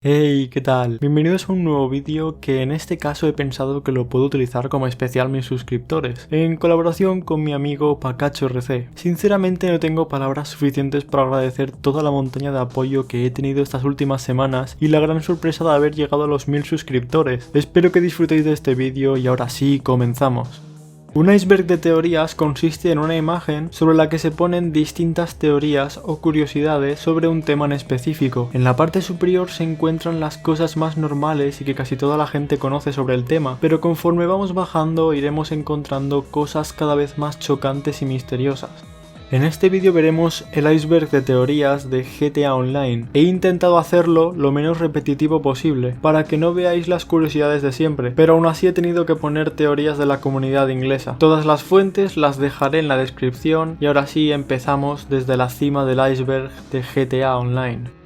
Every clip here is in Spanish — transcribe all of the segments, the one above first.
Hey, ¿qué tal? Bienvenidos a un nuevo vídeo que en este caso he pensado que lo puedo utilizar como especial mis suscriptores, en colaboración con mi amigo PacachoRC. Sinceramente no tengo palabras suficientes para agradecer toda la montaña de apoyo que he tenido estas últimas semanas y la gran sorpresa de haber llegado a los 1000 suscriptores. Espero que disfrutéis de este vídeo y ahora sí, comenzamos. Un iceberg de teorías consiste en una imagen sobre la que se ponen distintas teorías o curiosidades sobre un tema en específico. En la parte superior se encuentran las cosas más normales y que casi toda la gente conoce sobre el tema, pero conforme vamos bajando iremos encontrando cosas cada vez más chocantes y misteriosas. En este vídeo veremos el iceberg de teorías de GTA Online. He intentado hacerlo lo menos repetitivo posible, para que no veáis las curiosidades de siempre, pero aún así he tenido que poner teorías de la comunidad inglesa. Todas las fuentes las dejaré en la descripción y ahora sí empezamos desde la cima del iceberg de GTA Online.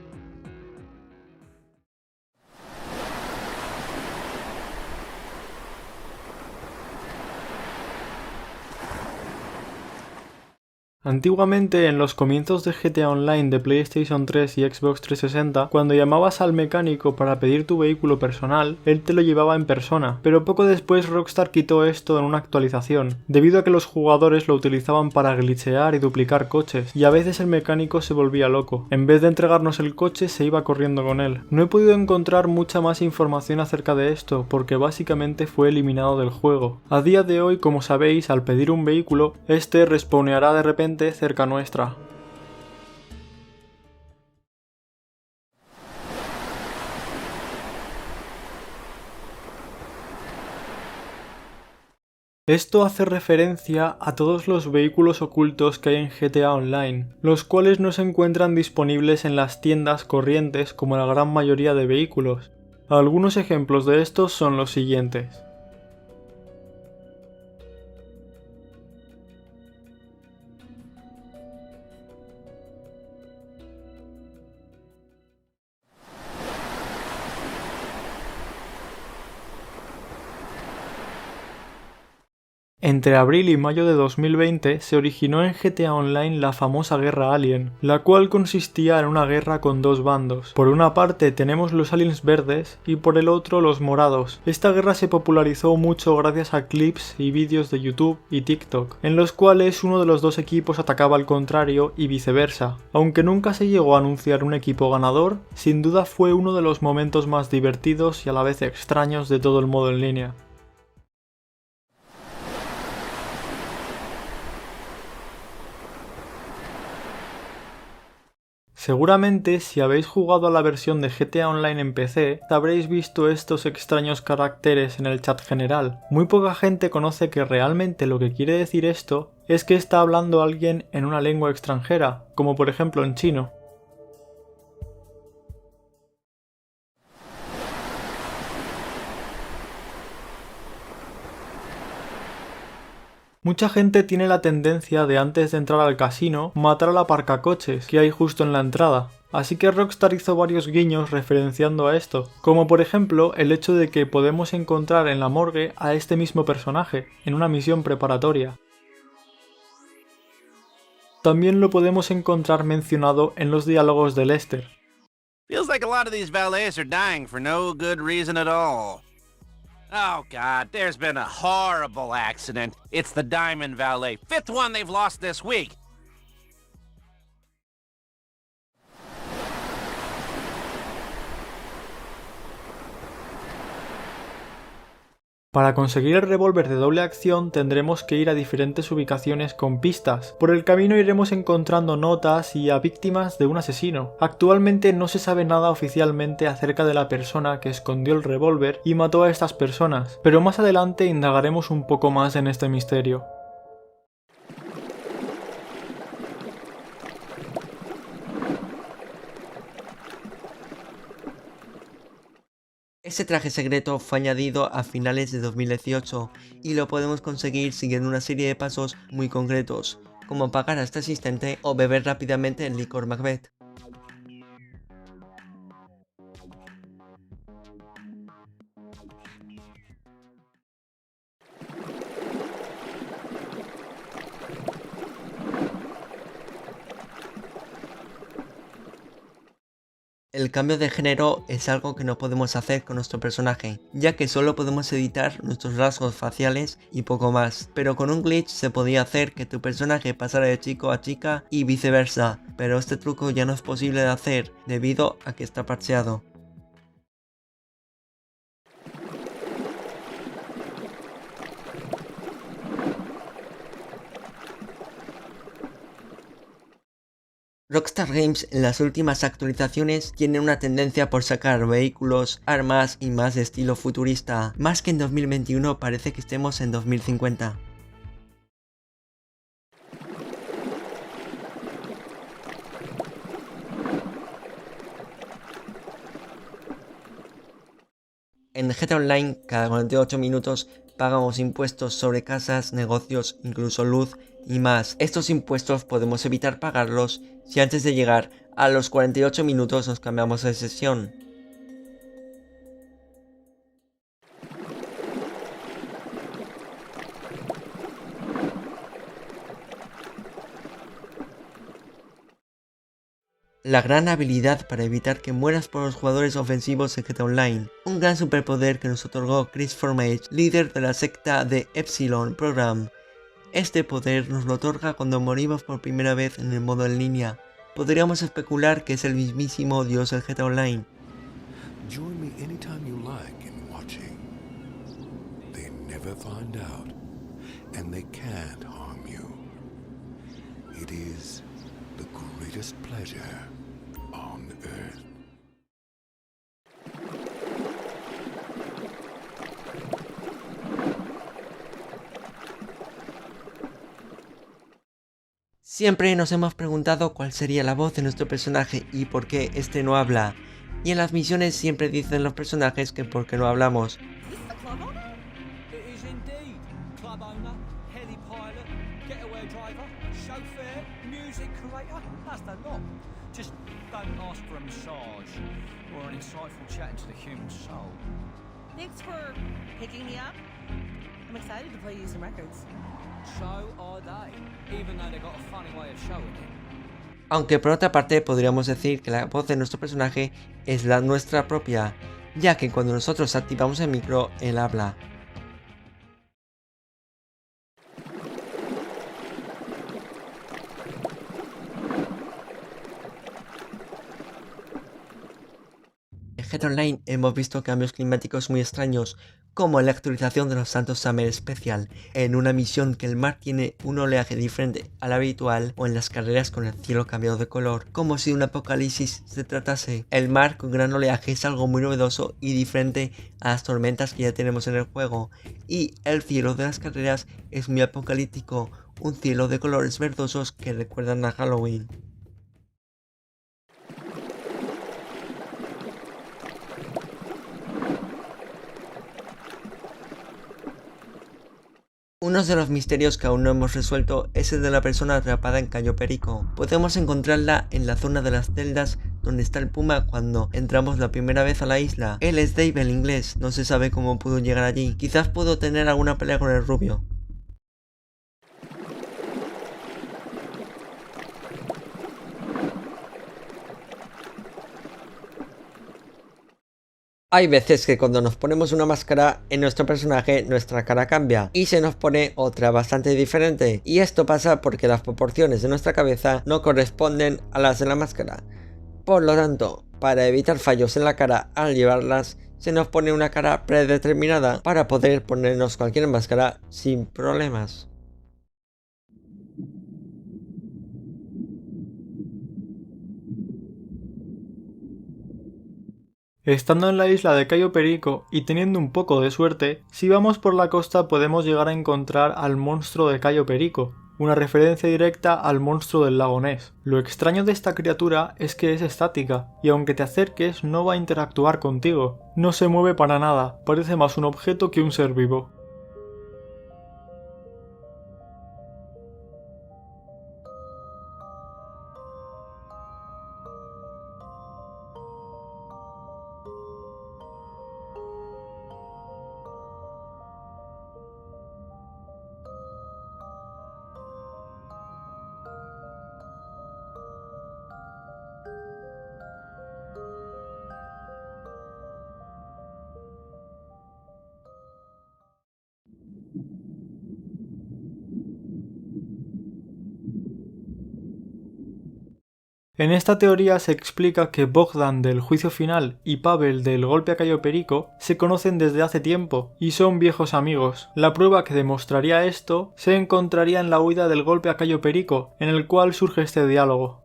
Antiguamente, en los comienzos de GTA Online de PlayStation 3 y Xbox 360, cuando llamabas al mecánico para pedir tu vehículo personal, él te lo llevaba en persona, pero poco después Rockstar quitó esto en una actualización, debido a que los jugadores lo utilizaban para glitchear y duplicar coches, y a veces el mecánico se volvía loco. En vez de entregarnos el coche, se iba corriendo con él. No he podido encontrar mucha más información acerca de esto, porque básicamente fue eliminado del juego. A día de hoy, como sabéis, al pedir un vehículo, este respawneará de repente cerca nuestra. Esto hace referencia a todos los vehículos ocultos que hay en GTA Online, los cuales no se encuentran disponibles en las tiendas corrientes como la gran mayoría de vehículos. Algunos ejemplos de estos son los siguientes. Entre abril y mayo de 2020 se originó en GTA Online la famosa Guerra Alien, la cual consistía en una guerra con dos bandos. Por una parte tenemos los aliens verdes y por el otro los morados. Esta guerra se popularizó mucho gracias a clips y vídeos de YouTube y TikTok, en los cuales uno de los dos equipos atacaba al contrario y viceversa. Aunque nunca se llegó a anunciar un equipo ganador, sin duda fue uno de los momentos más divertidos y a la vez extraños de todo el modo en línea. Seguramente si habéis jugado a la versión de GTA Online en PC, habréis visto estos extraños caracteres en el chat general. Muy poca gente conoce que realmente lo que quiere decir esto es que está hablando alguien en una lengua extranjera, como por ejemplo en chino. Mucha gente tiene la tendencia de antes de entrar al casino matar al aparcacoches que hay justo en la entrada. Así que Rockstar hizo varios guiños referenciando a esto, como por ejemplo el hecho de que podemos encontrar en la morgue a este mismo personaje, en una misión preparatoria. También lo podemos encontrar mencionado en los diálogos de Lester. Feels like a lot of these valets are dying for no good reason at all. Oh God, there's been a horrible accident. It's the Diamond Valet. 5th one they've lost this week. Para conseguir el revólver de doble acción tendremos que ir a diferentes ubicaciones con pistas. Por el camino iremos encontrando notas y a víctimas de un asesino. Actualmente no se sabe nada oficialmente acerca de la persona que escondió el revólver y mató a estas personas, pero más adelante indagaremos un poco más en este misterio. Ese traje secreto fue añadido a finales de 2018 y lo podemos conseguir siguiendo una serie de pasos muy concretos, como pagar a este asistente o beber rápidamente el licor Macbeth. El cambio de género es algo que no podemos hacer con nuestro personaje, ya que solo podemos editar nuestros rasgos faciales y poco más. Pero con un glitch se podía hacer que tu personaje pasara de chico a chica y viceversa, pero este truco ya no es posible de hacer debido a que está parcheado. Rockstar Games en las últimas actualizaciones tiene una tendencia por sacar vehículos, armas y más de estilo futurista. Más que en 2021 parece que estemos en 2050. En GTA Online, cada 48 minutos pagamos impuestos sobre casas, negocios, incluso luz y más. Estos impuestos podemos evitar pagarlos si antes de llegar a los 48 minutos nos cambiamos de sesión. La gran habilidad para evitar que mueras por los jugadores ofensivos en GTA Online. Un gran superpoder que nos otorgó Chris Formage, líder de la secta de Epsilon Program. Este poder nos lo otorga cuando morimos por primera vez en el modo en línea. Podríamos especular que es el mismísimo dios del GTA Online. Join me anytime you like in watching. They never find out, and they can't harm you. It is the greatest pleasure on earth. Siempre nos hemos preguntado cuál sería la voz de nuestro personaje y por qué este no habla. Y en las misiones siempre dicen los personajes que por qué no hablamos. A club owner? It is indeed. Club owner, heli pilot, getaway driver, chauffeur, music creator. That's the lot. Just don't ask for a massage or an insightful chat into the human soul. Thanks for picking me up. I'm excited to play you some records. So are they, even though they've got a funny way of showing it. Aunque por otra parte podríamos decir que la voz de nuestro personaje es la nuestra propia, ya que cuando nosotros activamos el micro, él habla. En GTA Online hemos visto cambios climáticos muy extraños, como en la actualización de los Santos Summer Special, en una misión que el mar tiene un oleaje diferente al habitual, o en las carreras con el cielo cambiado de color, como si de un apocalipsis se tratase. El mar con gran oleaje es algo muy novedoso y diferente a las tormentas que ya tenemos en el juego, y el cielo de las carreras es muy apocalíptico, un cielo de colores verdosos que recuerdan a Halloween. Uno de los misterios que aún no hemos resuelto es el de la persona atrapada en Cayo Perico. Podemos encontrarla en la zona de las celdas donde está el puma cuando entramos la primera vez a la isla. Él es Dave el inglés, no se sabe cómo pudo llegar allí. Quizás pudo tener alguna pelea con el rubio. Hay veces que cuando nos ponemos una máscara en nuestro personaje, nuestra cara cambia y se nos pone otra bastante diferente. Y esto pasa porque las proporciones de nuestra cabeza no corresponden a las de la máscara. Por lo tanto, para evitar fallos en la cara al llevarlas, se nos pone una cara predeterminada para poder ponernos cualquier máscara sin problemas. Estando en la isla de Cayo Perico y teniendo un poco de suerte, si vamos por la costa podemos llegar a encontrar al monstruo de Cayo Perico, una referencia directa al monstruo del lago Ness. Lo extraño de esta criatura es que es estática, y aunque te acerques no va a interactuar contigo. No se mueve para nada, parece más un objeto que un ser vivo. En esta teoría se explica que Bogdan del juicio final y Pavel del golpe a Cayo Perico se conocen desde hace tiempo y son viejos amigos. La prueba que demostraría esto se encontraría en la huida del golpe a Cayo Perico, en el cual surge este diálogo.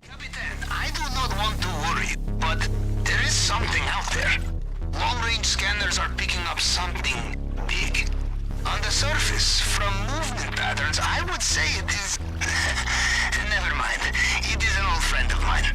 Captain, I do not want to worry, but there is something out there. Long-range scanners are picking up something big. On the surface, from movement patterns, I would say it is... Never mind. It is an old friend of mine.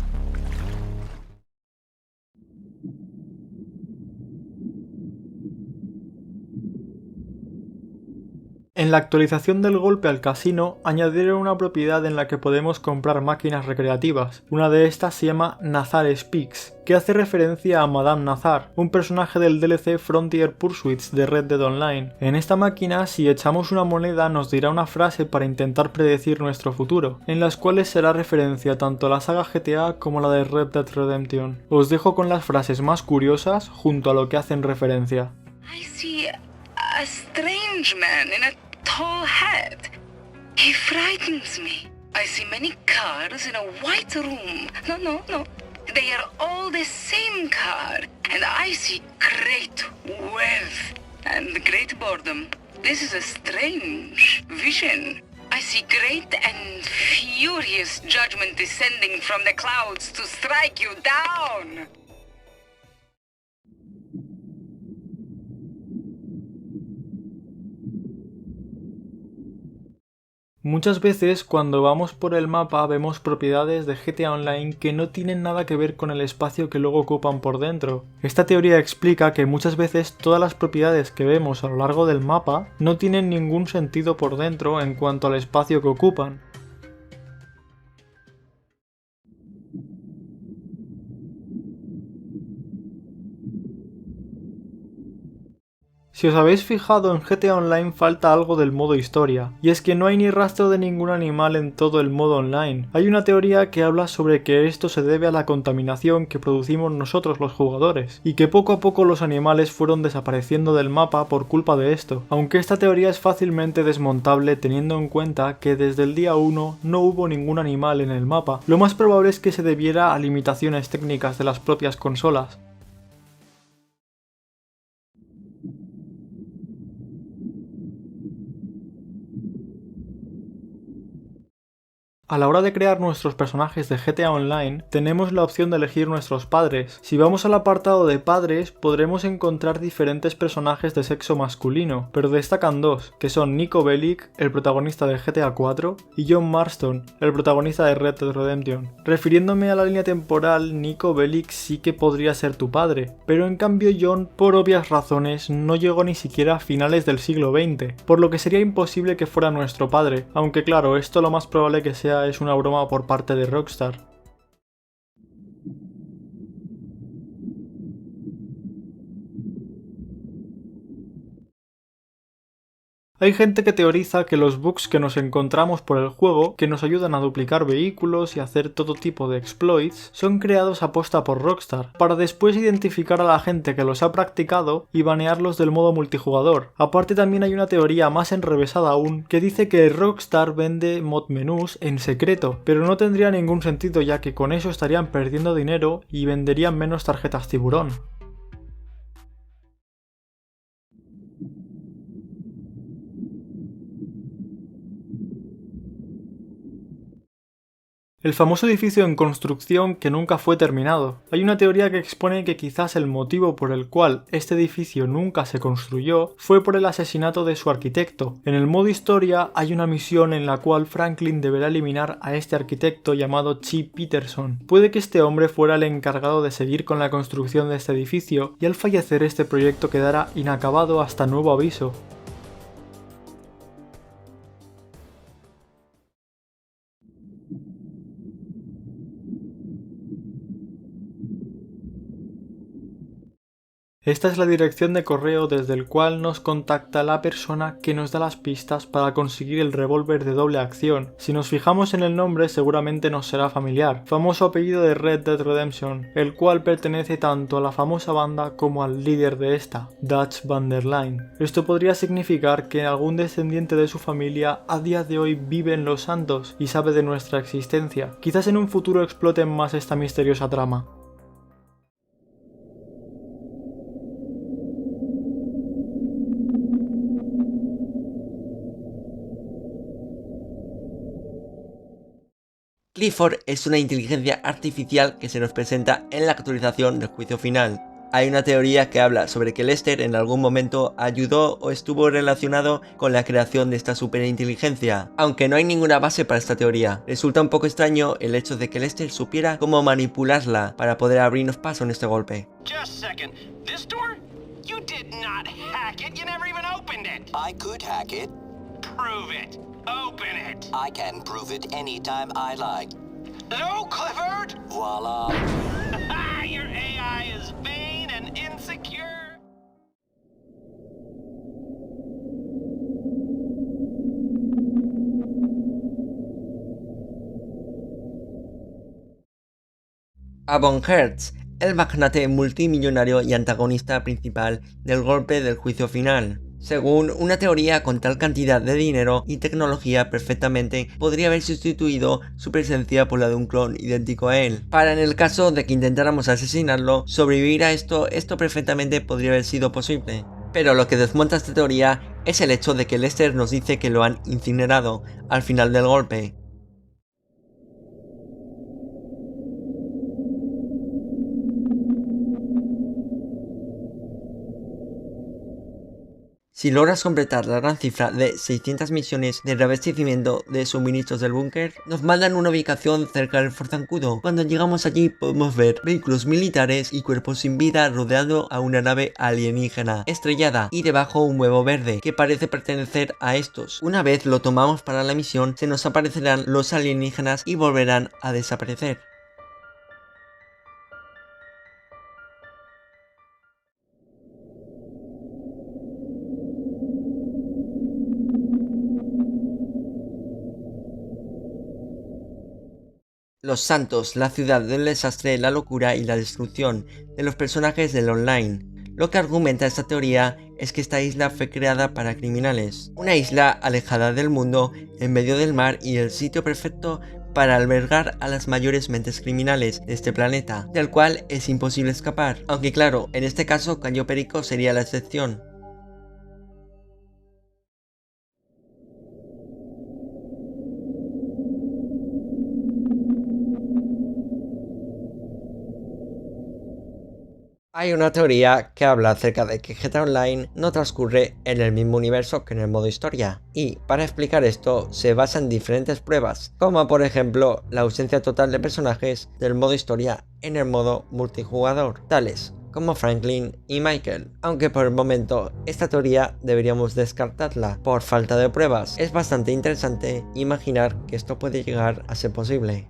En la actualización del golpe al casino añadieron una propiedad en la que podemos comprar máquinas recreativas. Una de estas se llama Nazar Speaks, que hace referencia a Madame Nazar, un personaje del DLC Frontier Pursuits de Red Dead Online. En esta máquina, si echamos una moneda, nos dirá una frase para intentar predecir nuestro futuro, en las cuales será referencia tanto a la saga GTA como a la de Red Dead Redemption. Os dejo con las frases más curiosas junto a lo que hacen referencia. I see a strange man in a tall hat. He frightens me. I see many cars in a white room. No. They are all the same car. And I see great wealth and great boredom. This is a strange vision. I see great and furious judgment descending from the clouds to strike you down. Muchas veces cuando vamos por el mapa vemos propiedades de GTA Online que no tienen nada que ver con el espacio que luego ocupan por dentro. Esta teoría explica que muchas veces todas las propiedades que vemos a lo largo del mapa no tienen ningún sentido por dentro en cuanto al espacio que ocupan. Si os habéis fijado, en GTA Online falta algo del modo historia, y es que no hay ni rastro de ningún animal en todo el modo online. Hay una teoría que habla sobre que esto se debe a la contaminación que producimos nosotros los jugadores, y que poco a poco los animales fueron desapareciendo del mapa por culpa de esto, aunque esta teoría es fácilmente desmontable teniendo en cuenta que desde el día 1 no hubo ningún animal en el mapa. Lo más probable es que se debiera a limitaciones técnicas de las propias consolas. A la hora de crear nuestros personajes de GTA Online, tenemos la opción de elegir nuestros padres. Si vamos al apartado de padres, podremos encontrar diferentes personajes de sexo masculino, pero destacan dos, que son Niko Bellic, el protagonista de GTA 4, y John Marston, el protagonista de Red Dead Redemption. Refiriéndome a la línea temporal, Niko Bellic sí que podría ser tu padre, pero en cambio John, por obvias razones, no llegó ni siquiera a finales del siglo XX, por lo que sería imposible que fuera nuestro padre, aunque claro, esto lo más probable que sea es una broma por parte de Rockstar. Hay gente que teoriza que los bugs que nos encontramos por el juego, que nos ayudan a duplicar vehículos y hacer todo tipo de exploits, son creados a posta por Rockstar, para después identificar a la gente que los ha practicado y banearlos del modo multijugador. Aparte también hay una teoría más enrevesada aún, que dice que Rockstar vende mod menús en secreto, pero no tendría ningún sentido ya que con eso estarían perdiendo dinero y venderían menos tarjetas tiburón. El famoso edificio en construcción que nunca fue terminado. Hay una teoría que expone que quizás el motivo por el cual este edificio nunca se construyó fue por el asesinato de su arquitecto. En el modo historia hay una misión en la cual Franklin deberá eliminar a este arquitecto llamado Chip Peterson. Puede que este hombre fuera el encargado de seguir con la construcción de este edificio y al fallecer este proyecto quedará inacabado hasta nuevo aviso. Esta es la dirección de correo desde el cual nos contacta la persona que nos da las pistas para conseguir el revólver de doble acción. Si nos fijamos en el nombre seguramente nos será familiar, famoso apellido de Red Dead Redemption, el cual pertenece tanto a la famosa banda como al líder de esta, Dutch van der Linde. Esto podría significar que algún descendiente de su familia a día de hoy vive en Los Santos y sabe de nuestra existencia. Quizás en un futuro exploten más esta misteriosa trama. Clifford es una inteligencia artificial que se nos presenta en la actualización del juicio final. Hay una teoría que habla sobre que Lester en algún momento ayudó o estuvo relacionado con la creación de esta superinteligencia, aunque no hay ninguna base para esta teoría. Resulta un poco extraño el hecho de que Lester supiera cómo manipularla para poder abrirnos paso en este golpe. Just a second. This door? You did not hack it. You never even opened it. I could hack it. Prove it. Open it. I can prove it anytime I like. No, Clifford! Voila. Your AI is vain and insecure. A Von Hertz, el magnate multimillonario y antagonista principal del golpe del juicio final. Según una teoría, con tal cantidad de dinero y tecnología perfectamente podría haber sustituido su presencia por la de un clon idéntico a él. Para en el caso de que intentáramos asesinarlo, sobrevivir a esto perfectamente podría haber sido posible. Pero lo que desmonta esta teoría es el hecho de que Lester nos dice que lo han incinerado al final del golpe. Si logras completar la gran cifra de 600 misiones de reabastecimiento de suministros del búnker, nos mandan una ubicación cerca del Fort Zancudo. Cuando llegamos allí podemos ver vehículos militares y cuerpos sin vida rodeando a una nave alienígena estrellada y debajo un huevo verde que parece pertenecer a estos. Una vez lo tomamos para la misión, se nos aparecerán los alienígenas y volverán a desaparecer. Los Santos, la ciudad del desastre, la locura y la destrucción de los personajes del online. Lo que argumenta esta teoría es que esta isla fue creada para criminales. Una isla alejada del mundo, en medio del mar y el sitio perfecto para albergar a las mayores mentes criminales de este planeta, del cual es imposible escapar. Aunque claro, en este caso Cayo Perico sería la excepción. Hay una teoría que habla acerca de que GTA Online no transcurre en el mismo universo que en el modo historia, y para explicar esto se basa en diferentes pruebas, como por ejemplo la ausencia total de personajes del modo historia en el modo multijugador, tales como Franklin y Michael, aunque por el momento esta teoría deberíamos descartarla por falta de pruebas. Es bastante interesante imaginar que esto puede llegar a ser posible.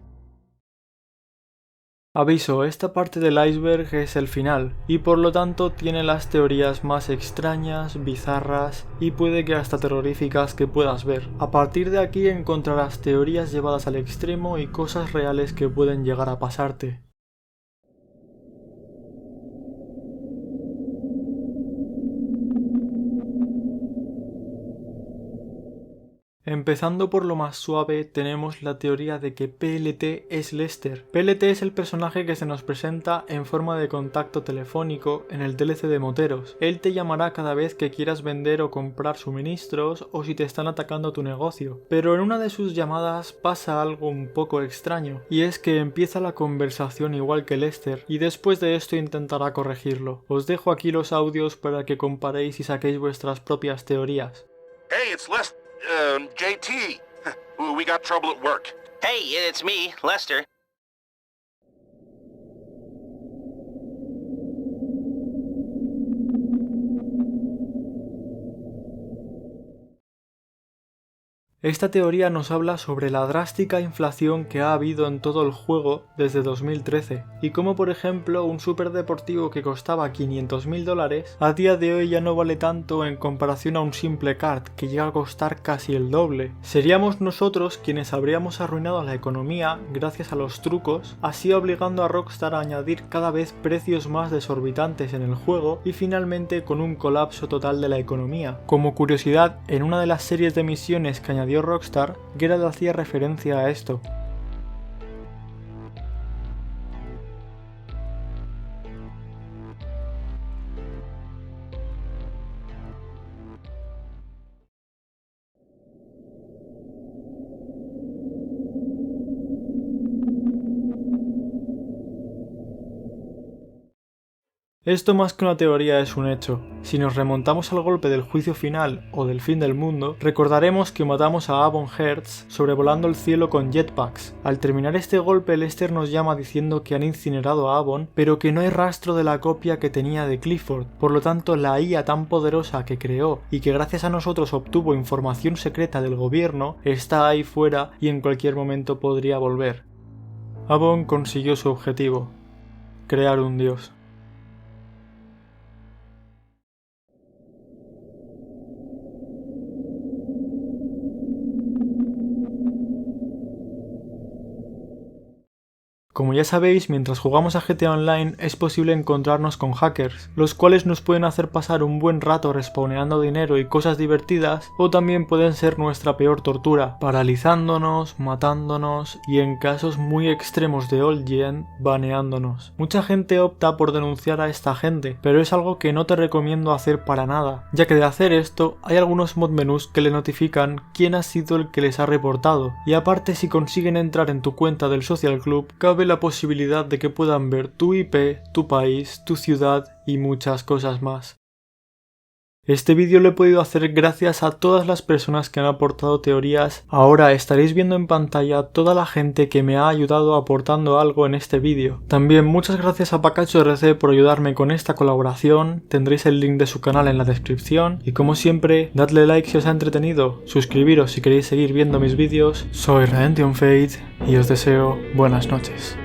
Aviso, esta parte del iceberg es el final, y por lo tanto tiene las teorías más extrañas, bizarras y puede que hasta terroríficas que puedas ver. A partir de aquí encontrarás teorías llevadas al extremo y cosas reales que pueden llegar a pasarte. Empezando por lo más suave, tenemos la teoría de que PLT es Lester. PLT es el personaje que se nos presenta en forma de contacto telefónico en el DLC de Moteros. Él te llamará cada vez que quieras vender o comprar suministros o si te están atacando tu negocio. Pero en una de sus llamadas pasa algo un poco extraño, y es que empieza la conversación igual que Lester, y después de esto intentará corregirlo. Os dejo aquí los audios para que comparéis y saquéis vuestras propias teorías. Hey, it's Lester. JT. We got trouble at work. Hey, it's me, Lester. Esta teoría nos habla sobre la drástica inflación que ha habido en todo el juego desde 2013 y cómo, por ejemplo, un superdeportivo que costaba $500.000 a día de hoy ya no vale tanto en comparación a un simple kart que llega a costar casi el doble. Seríamos nosotros quienes habríamos arruinado la economía gracias a los trucos, así obligando a Rockstar a añadir cada vez precios más desorbitantes en el juego y finalmente con un colapso total de la economía. Como curiosidad, en una de las series de misiones que añadió Rockstar, Geralt hacía referencia a esto. Esto más que una teoría es un hecho. Si nos remontamos al golpe del juicio final o del fin del mundo, recordaremos que matamos a Avon Hertz sobrevolando el cielo con jetpacks. Al terminar este golpe, Lester nos llama diciendo que han incinerado a Avon, pero que no hay rastro de la copia que tenía de Clifford. Por lo tanto, la IA tan poderosa que creó y que gracias a nosotros obtuvo información secreta del gobierno, está ahí fuera y en cualquier momento podría volver. Avon consiguió su objetivo: crear un dios. Como ya sabéis, mientras jugamos a GTA Online es posible encontrarnos con hackers, los cuales nos pueden hacer pasar un buen rato respawneando dinero y cosas divertidas, o también pueden ser nuestra peor tortura, paralizándonos, matándonos y en casos muy extremos de old gen, baneándonos. Mucha gente opta por denunciar a esta gente, pero es algo que no te recomiendo hacer para nada, ya que de hacer esto hay algunos mod menús que le notifican quién ha sido el que les ha reportado, y aparte si consiguen entrar en tu cuenta del social club, cabe la posibilidad de que puedan ver tu IP, tu país, tu ciudad y muchas cosas más. Este vídeo lo he podido hacer gracias a todas las personas que han aportado teorías. Ahora estaréis viendo en pantalla toda la gente que me ha ayudado aportando algo en este vídeo. También muchas gracias a Pakachu RC por ayudarme con esta colaboración. Tendréis el link de su canal en la descripción. Y como siempre, dadle like si os ha entretenido, suscribiros si queréis seguir viendo mis vídeos. Soy Redemption Fate y os deseo buenas noches.